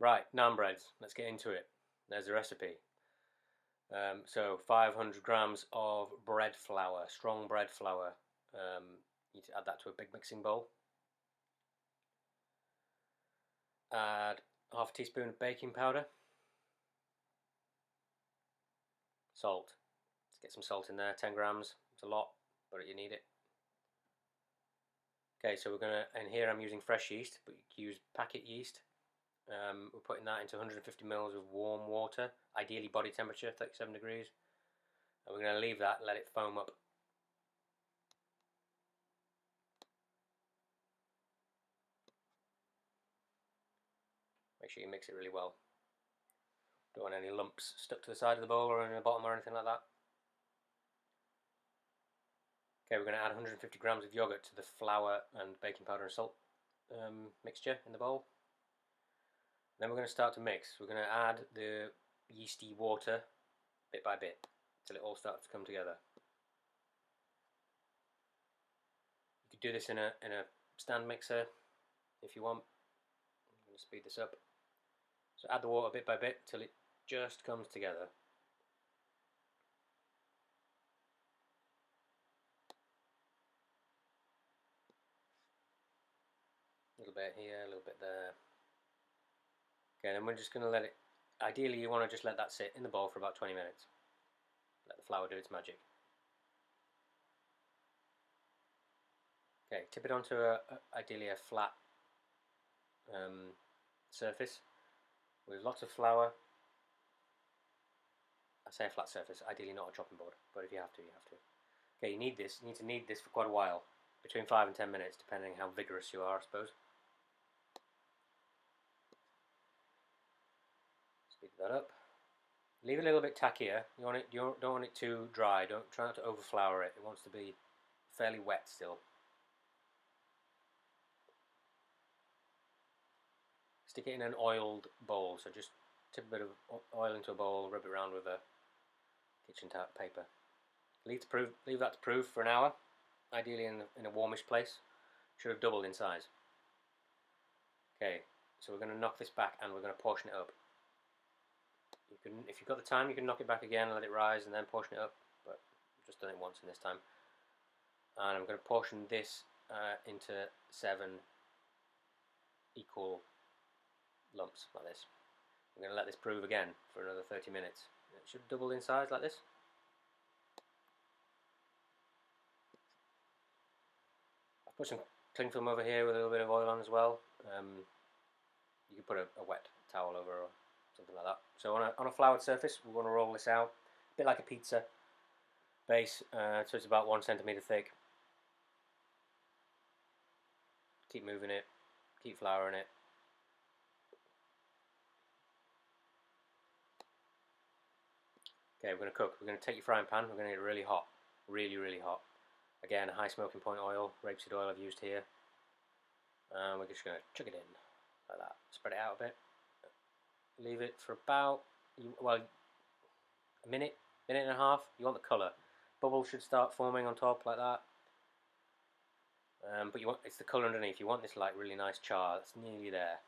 Right, naan breads. Let's get into it. There's the recipe. So 500 grams of bread flour, strong bread flour. You need to add that to a big mixing bowl. Add half a teaspoon of baking powder. Salt. Let's get some salt in there, 10 grams. It's a lot, but you need it. Okay, so we're gonna, and here I'm using fresh yeast, but you can use packet yeast. We're putting that into 150 ml of warm water, ideally body temperature, 37 degrees. And we're going to leave that and let it foam up. Make sure you mix it really well. Don't want any lumps stuck to the side of the bowl or in the bottom or anything like that. Okay, we're going to add 150 grams of yogurt to the flour and baking powder and salt mixture in the bowl. Then we're going to start to mix. We're going to add the yeasty water bit by bit until it all starts to come together. You could do this in a stand mixer if you want. I'm going to speed this up. So add the water bit by bit till it just comes together. A little bit here, a little bit there. Okay, then we're just going to let it, ideally you want to just let that sit in the bowl for about 20 minutes. Let the flour do its magic. Okay, tip it onto ideally a flat surface with lots of flour. I say a flat surface, ideally not a chopping board, but if you have to, you have to. Okay, you need to knead this for quite a while, between 5 and 10 minutes, depending how vigorous you are, I suppose. Speed that up. Leave it a little bit tackier. You don't want it too dry. Don't try not to overflour it. It wants to be fairly wet still. Stick it in an oiled bowl. So just tip a bit of oil into a bowl, rub it around with a kitchen paper. Leave that to proof for an hour. Ideally in a warmish place. Should have doubled in size. Okay, so we're going to knock this back and we're going to portion it up. You can, if you've got the time, you can knock it back again, let it rise, and then portion it up. But I've just done it once in this time. And I'm going to portion this into 7 equal lumps like this. I'm going to let this prove again for another 30 minutes. It should double in size like this. I've put some cling film over here with a little bit of oil on as well. You can put a wet towel over or something like that. So on a floured surface, we want to roll this out, a bit like a pizza base, so it's about 1 centimeter thick. Keep moving it, keep flouring it. Okay, we're going to cook. We're going to take your frying pan, we're going to get it really hot, really hot. Again, high smoking point oil, rapeseed oil I've used here. And we're just going to chuck it in, like that. Spread it out a bit. Leave it for about, well, a minute and a half. You want the colour. Bubbles should start forming on top like that. But it's the colour underneath. You want this like really nice char. That's nearly there.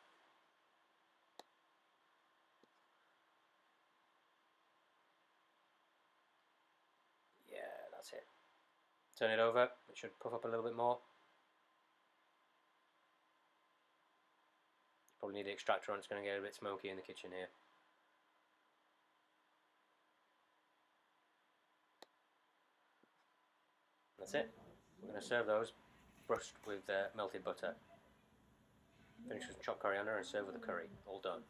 Yeah, that's it. Turn it over. It should puff up a little bit more. You probably need the extractor on. It's going to get a bit smoky in the kitchen here. That's it. We're going to serve those brushed with melted butter. Finish with some chopped coriander and serve with the curry. All done.